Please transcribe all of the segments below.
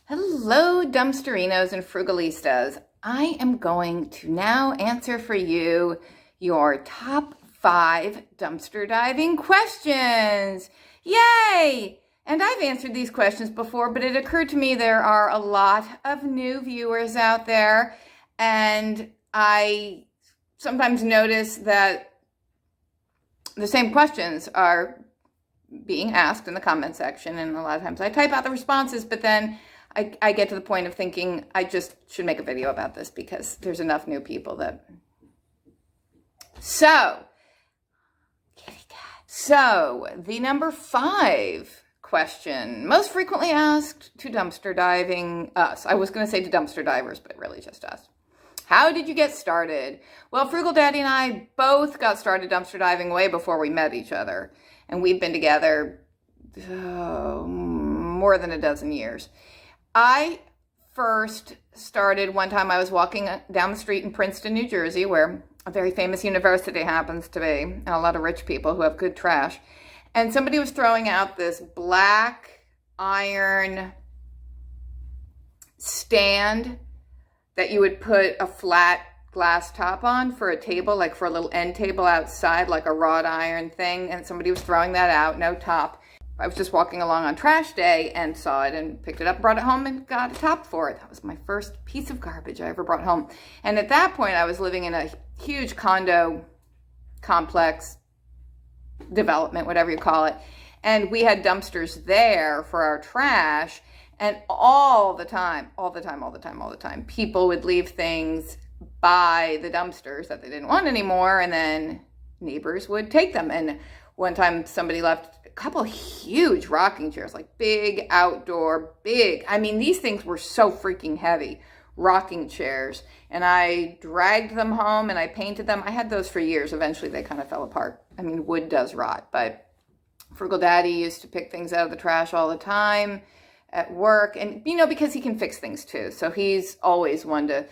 Hello, dumpsterinos and frugalistas. I am going to now answer for you your top 5 dumpster diving questions. Yay! And I've answered these questions before, but it occurred to me there are a lot of new viewers out there, and I sometimes notice that the same questions are being asked in the comment section, and a lot of times I type out the responses, but then I get to the point of thinking I just should make a video about this because there's enough new people that... So, the number 5 question, most frequently asked to dumpster diving us. I was going to say to dumpster divers, but really just us. How did you get started? Well, Frugal Daddy and I both got started dumpster diving way before we met each other. And we've been together more than a dozen years. I first started one time I was walking down the street in Princeton, New Jersey, where a very famous university happens to be, and a lot of rich people who have good trash. And somebody was throwing out this black iron stand that you would put a flat glass top on for a table, like for a little end table outside, like a wrought iron thing. And somebody was throwing that out, no top. I was just walking along on trash day and saw it and picked it up, brought it home and got a top for it. That was my first piece of garbage I ever brought home. And at that point, I was living in a huge condo complex development, whatever you call it. And we had dumpsters there for our trash. And all the time, people would leave things by the dumpsters that they didn't want anymore, and then neighbors would take them. And one time somebody left a couple huge rocking chairs, like big outdoor, these things were so freaking heavy, rocking chairs. And I dragged them home and I painted them. I had those for years. Eventually they kind of fell apart. Wood does rot, but Frugal Daddy used to pick things out of the trash all the time at work, and because he can fix things too. So he's always one to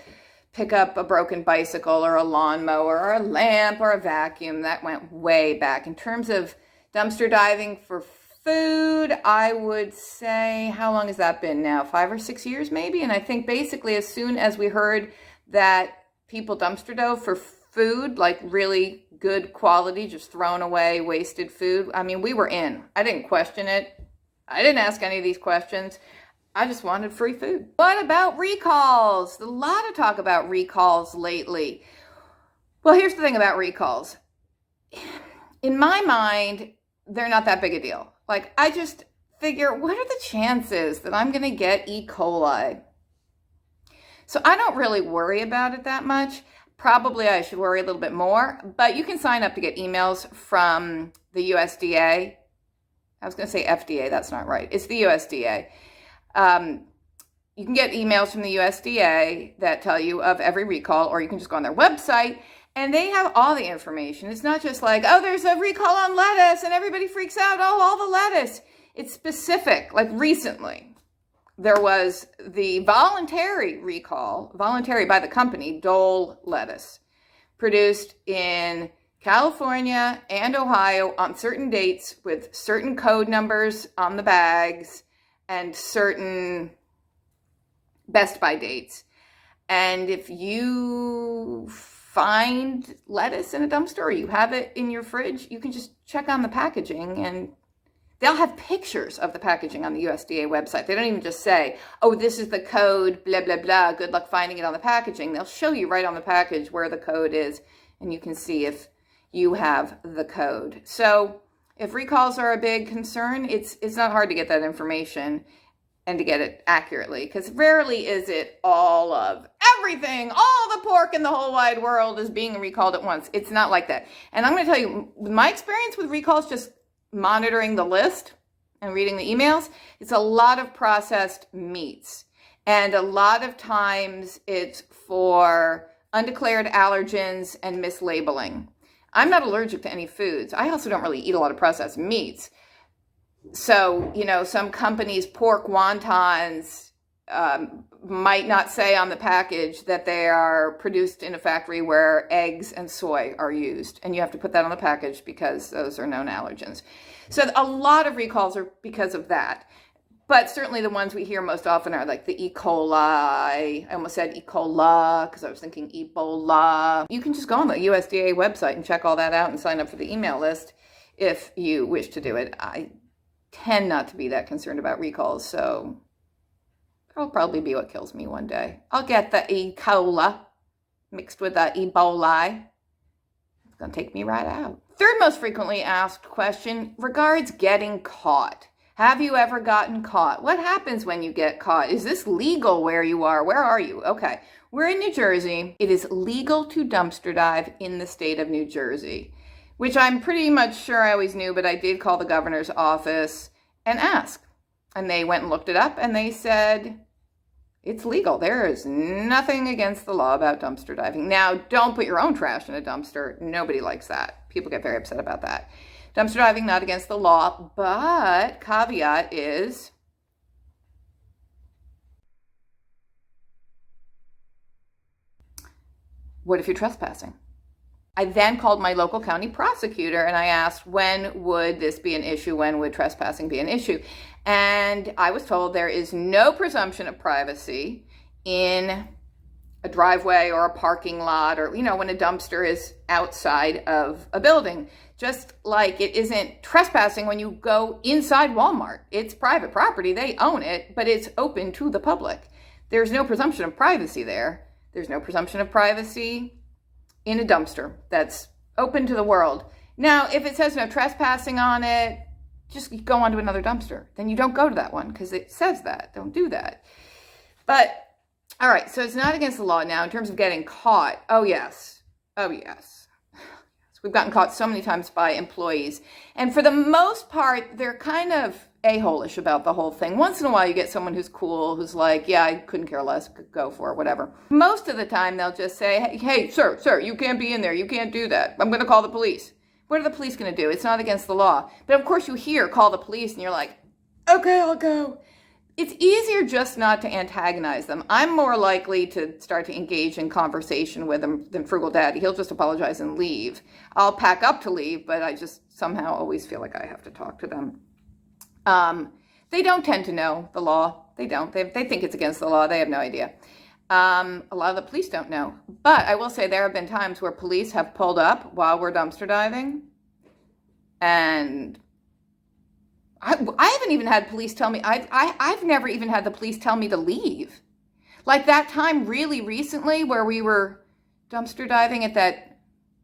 pick up a broken bicycle or a lawnmower or a lamp or a vacuum. That went way back. In terms of dumpster diving for food, I would say, how long has that been now? 5 or 6 years maybe? And I think basically as soon as we heard that people dumpster dove for food, like really good quality, just thrown away, wasted food, we were in. I didn't question it. I didn't ask any of these questions. I just wanted free food. What about recalls? A lot of talk about recalls lately. Well, here's the thing about recalls. In my mind, they're not that big a deal. Like, I just figure, what are the chances that I'm going to get E. coli? So I don't really worry about it that much. Probably I should worry a little bit more, but you can sign up to get emails from the USDA. I was going to say FDA, that's not right. It's the USDA. You can get emails from the USDA that tell you of every recall, or you can just go on their website and they have all the information. It's not just like, oh, there's a recall on lettuce and everybody freaks out, oh, all the lettuce. It's specific. Like recently, there was the voluntary recall, voluntary by the company, Dole lettuce, produced in California and Ohio on certain dates with certain code numbers on the bags and certain best by dates. And if you find lettuce in a dumpster or you have it in your fridge, you can just check on the packaging and they'll have pictures of the packaging on the USDA website. They don't even just say, oh, this is the code, blah, blah, blah. Good luck finding it on the packaging. They'll show you right on the package where the code is, and you can see if you have the code. So if recalls are a big concern, it's not hard to get that information and to get it accurately, because rarely is it all of everything, all the pork in the whole wide world is being recalled at once. It's not like that. And I'm going to tell you, my experience with recalls, just monitoring the list and reading the emails, it's a lot of processed meats. And a lot of times it's for undeclared allergens and mislabeling. I'm not allergic to any foods. I also don't really eat a lot of processed meats. So, some companies' pork wontons might not say on the package that they are produced in a factory where eggs and soy are used. And you have to put that on the package because those are known allergens. So a lot of recalls are because of that. But certainly the ones we hear most often are like the E. coli. I almost said E. coli because I was thinking Ebola. You can just go on the USDA website and check all that out and sign up for the email list if you wish to do it. I tend not to be that concerned about recalls, so that'll probably be what kills me one day. I'll get the E. coli mixed with the Ebola. It's going to take me right out. Third most frequently asked question regards getting caught. Have you ever gotten caught? What happens when you get caught? Is this legal where you are? Where are you? Okay, we're in New Jersey. It is legal to dumpster dive in the state of New Jersey, which I'm pretty much sure I always knew, but I did call the governor's office and ask. And they went and looked it up and they said, it's legal. There is nothing against the law about dumpster diving. Now, don't put your own trash in a dumpster. Nobody likes that. People get very upset about that. Dumpster diving, not against the law, but caveat is what if you're trespassing? I then called my local county prosecutor and I asked, when would this be an issue? When would trespassing be an issue? And I was told there is no presumption of privacy in a driveway or a parking lot, or, when a dumpster is outside of a building. Just like it isn't trespassing when you go inside Walmart. It's private property. They own it, but it's open to the public. There's no presumption of privacy there. There's no presumption of privacy in a dumpster that's open to the world. Now, if it says no trespassing on it, just go on to another dumpster. Then you don't go to that one because it says that. Don't do that. But, all right, so it's not against the law. Now, in terms of getting caught, oh, yes. We've gotten caught so many times by employees. And for the most part, they're kind of a-hole-ish about the whole thing. Once in a while, you get someone who's cool, who's like, yeah, I couldn't care less, could go for it, whatever. Most of the time, they'll just say, hey, sir, you can't be in there. You can't do that. I'm going to call the police. What are the police going to do? It's not against the law. But of course, you hear, call the police, and you're like, okay, I'll go. It's easier just not to antagonize them. I'm more likely to start to engage in conversation with them than Frugal Daddy. He'll just apologize and leave. I'll pack up to leave, but I just somehow always feel like I have to talk to them. They don't tend to know the law. They don't. They think it's against the law. They have no idea. A lot of the police don't know. But I will say there have been times where police have pulled up while we're dumpster diving, and I haven't even had police tell me, I've never even had the police tell me to leave. Like that time really recently where we were dumpster diving at that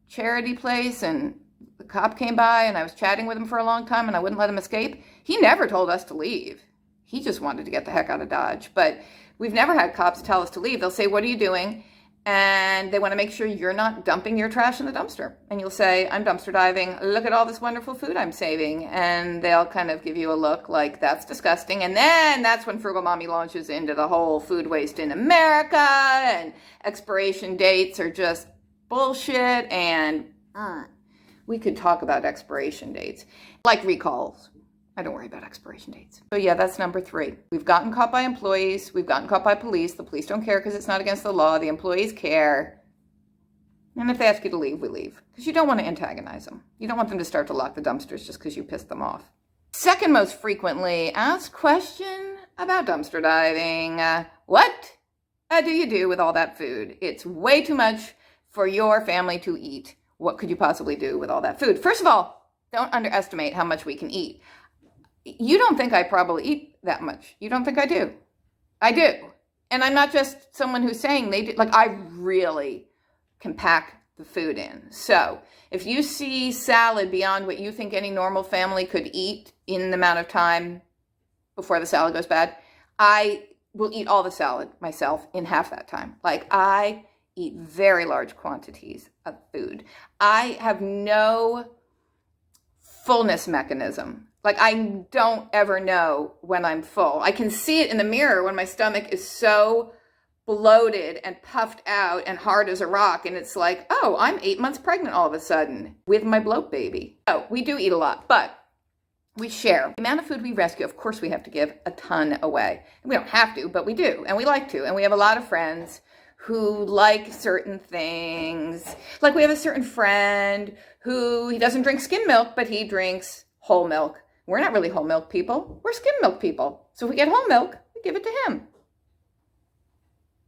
charity place and the cop came by and I was chatting with him for a long time and I wouldn't let him escape. He never told us to leave. He just wanted to get the heck out of Dodge. But we've never had cops tell us to leave. They'll say, what are you doing? And they want to make sure you're not dumping your trash in the dumpster. And you'll say, I'm dumpster diving. Look at all this wonderful food I'm saving. And they'll kind of give you a look like, that's disgusting. And then that's when Frugal Mommy launches into the whole food waste in America. And expiration dates are just bullshit. And we could talk about expiration dates. Like recalls. I don't worry about expiration dates. So yeah, that's number 3. We've gotten caught by employees. We've gotten caught by police. The police don't care because it's not against the law. The employees care. And if they ask you to leave, we leave. Because you don't want to antagonize them. You don't want them to start to lock the dumpsters just because you pissed them off. Second most frequently asked question about dumpster diving. What do you do with all that food? It's way too much for your family to eat. What could you possibly do with all that food? First of all, don't underestimate how much we can eat. You don't think I probably eat that much. You don't think I do. I do. And I'm not just someone who's saying they do. Like, I really can pack the food in. So if you see salad beyond what you think any normal family could eat in the amount of time before the salad goes bad, I will eat all the salad myself in half that time. Like, I eat very large quantities of food. I have no fullness mechanism. Like, I don't ever know when I'm full. I can see it in the mirror when my stomach is so bloated and puffed out and hard as a rock. And it's like, oh, I'm 8 months pregnant all of a sudden with my bloat baby. Oh, we do eat a lot, but we share. The amount of food we rescue, of course, we have to give a ton away. We don't have to, but we do. And we like to. And we have a lot of friends who like certain things. Like, we have a certain friend who, he doesn't drink skim milk, but he drinks whole milk. We're not really whole milk people. We're skim milk people. So if we get whole milk, we give it to him.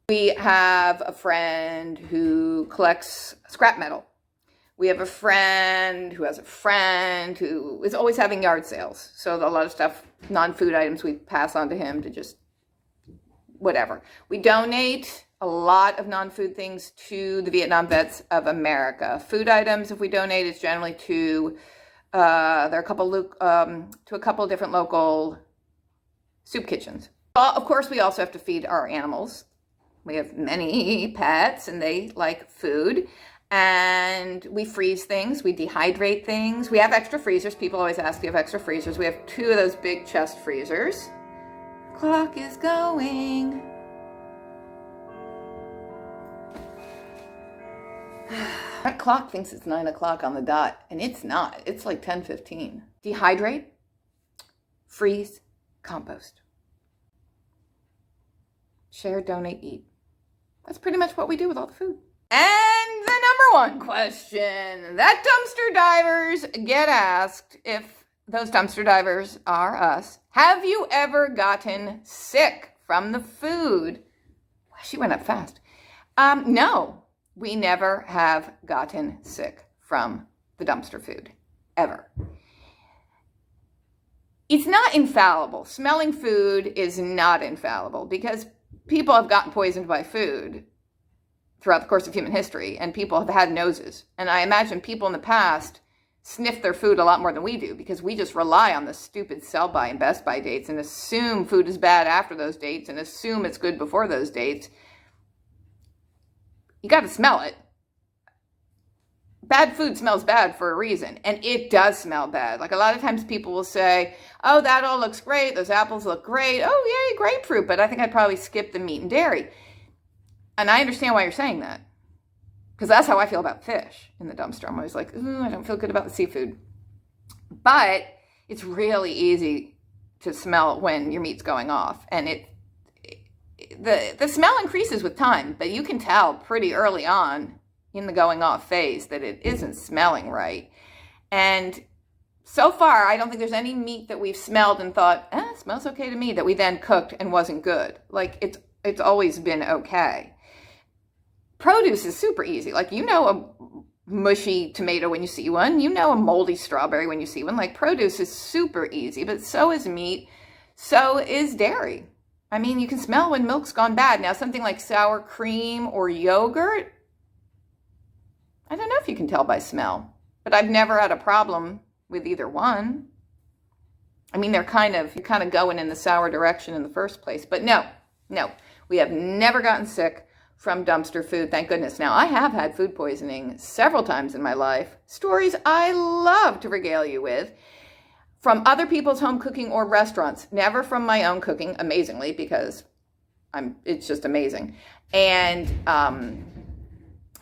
We have a friend who collects scrap metal. We have a friend who has a friend who is always having yard sales. So a lot of stuff, non-food items, we pass on to him to just whatever. We donate a lot of non-food things to the Vietnam Vets of America. Food items, if we donate, it's generally to there are a couple to a couple of different local soup kitchens. Of course, we also have to feed our animals. We have many pets, and they like food. And we freeze things, we dehydrate things. We have extra freezers. People always ask, do you have extra freezers? We have 2 of those big chest freezers. Clock is going. That clock thinks it's 9 o'clock on the dot, and it's not. It's like 10:15. Dehydrate, freeze, compost. Share, donate, eat. That's pretty much what we do with all the food. And the number 1 question that dumpster divers get asked, if those dumpster divers are us, have you ever gotten sick from the food? Wow, she went up fast. No, we never have gotten sick from the dumpster food, ever. It's not infallible. Smelling food is not infallible because people have gotten poisoned by food throughout the course of human history, and people have had noses. And I imagine people in the past sniff their food a lot more than we do because we just rely on the stupid sell-by and Best By dates and assume food is bad after those dates and assume it's good before those dates. You got to smell it. Bad food smells bad for a reason, and it does smell bad. Like a lot of times people will say, oh, that all looks great. Those apples look great. Oh, yay, grapefruit. But I think I'd probably skip the meat and dairy. And I understand why you're saying that, because that's how I feel about fish in the dumpster. I'm always like, ooh, I don't feel good about the seafood. But it's really easy to smell when your meat's going off. And the smell increases with time, but you can tell pretty early on in the going off phase that it isn't smelling right. And so far, I don't think there's any meat that we've smelled and thought, it smells okay to me, that we then cooked and wasn't good. Like it's always been okay. Produce is super easy. Like, you know a mushy tomato when you see one. You know a moldy strawberry when you see one. Like, produce is super easy, but so is meat. So is dairy. I mean, you can smell when milk's gone bad. Now, something like sour cream or yogurt, I don't know if you can tell by smell, but I've never had a problem with either one. I mean, you're kind of going in the sour direction in the first place. But no, we have never gotten sick from dumpster food, thank goodness. Now, I have had food poisoning several times in my life. Stories I love to regale you with from other people's home cooking or restaurants. Never from my own cooking, amazingly, because it's just amazing. And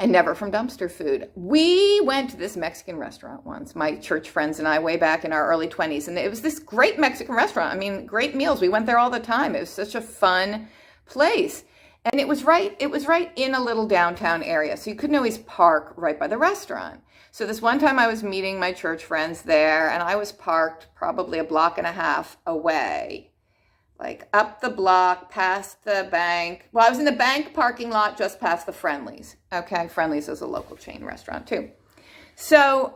never from dumpster food. We went to this Mexican restaurant once, my church friends and I, way back in our early 20s. And it was this great Mexican restaurant. I mean, great meals. We went there all the time. It was such a fun place. And it was right in a little downtown area. So you couldn't always park right by the restaurant. So this one time I was meeting my church friends there, and I was parked probably a block and a half away. Like up the block, past the bank. Well, I was in the bank parking lot just past the Friendly's. Okay, Friendly's is a local chain restaurant too. So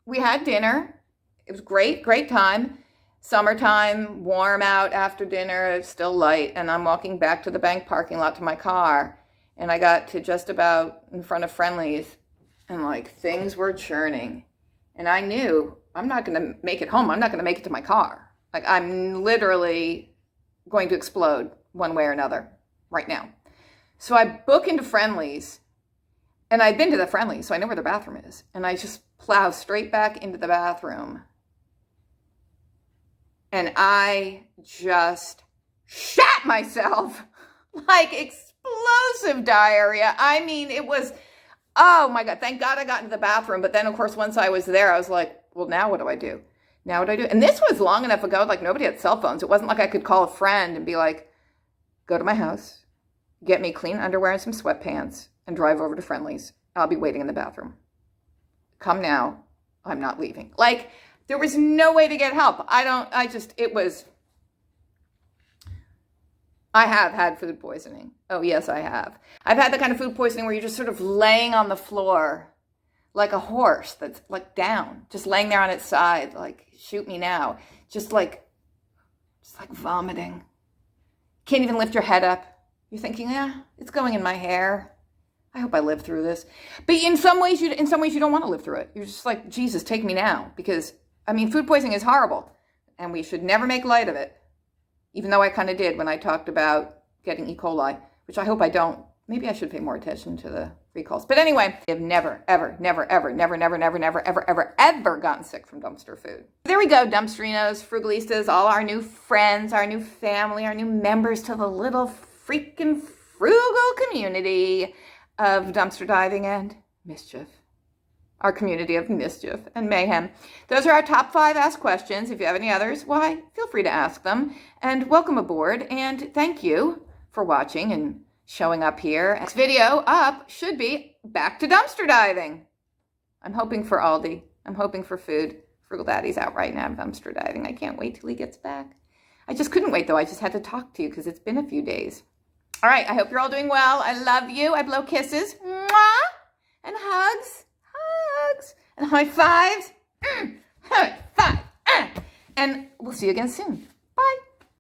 we had dinner. It was great time. Summertime, warm out after dinner, it's still light, and I'm walking back to the bank parking lot to my car, and I got to just about in front of Friendly's, and like things were churning, and I knew I'm not going to make it home. I'm not going to make it to my car. Like, I'm literally going to explode one way or another right now. So I book into Friendly's, and I'd been to the Friendly's, so I know where the bathroom is, and I just plow straight back into the bathroom. And I just shat myself, like explosive diarrhea. I mean, it was, oh my God, thank God I got into the bathroom. But then, of course, once I was there, I was like, well, now what do I do? Now what do I do? And this was long enough ago, like nobody had cell phones. It wasn't like I could call a friend and be like, go to my house, get me clean underwear and some sweatpants, and drive over to Friendly's. I'll be waiting in the bathroom. Come now. I'm not leaving. Like, There was no way to get help. I have had food poisoning. Oh, yes, I have. I've had the kind of food poisoning where you're just sort of laying on the floor like a horse that's like down, just laying there on its side, like, shoot me now. Just like vomiting. Can't even lift your head up. You're thinking, it's going in my hair. I hope I live through this. But in some ways you don't want to live through it. You're just like, Jesus, take me now. Because, I mean, food poisoning is horrible. And we should never make light of it. Even though I kind of did when I talked about getting E. coli, which I hope I don't. Maybe I should pay more attention to the recalls. But anyway, I've never, ever gotten sick from dumpster food. There we go, dumpsterinos, frugalistas, all our new friends, our new family, our new members to the little freaking frugal community of dumpster diving and mischief. Our community of mischief and mayhem. Those are our top 5 asked questions. If you have any others, why, feel free to ask them. And welcome aboard, and thank you for watching and showing up here. Next video up should be back to dumpster diving. I'm hoping for Aldi. I'm hoping for food. Frugal Daddy's out right now dumpster diving. I can't wait till he gets back. I just couldn't wait though. I just had to talk to you because it's been a few days. All right, I hope you're all doing well. I love you. I blow kisses. Mwah! And hugs. Hugs. And high fives. High five. And we'll see you again soon.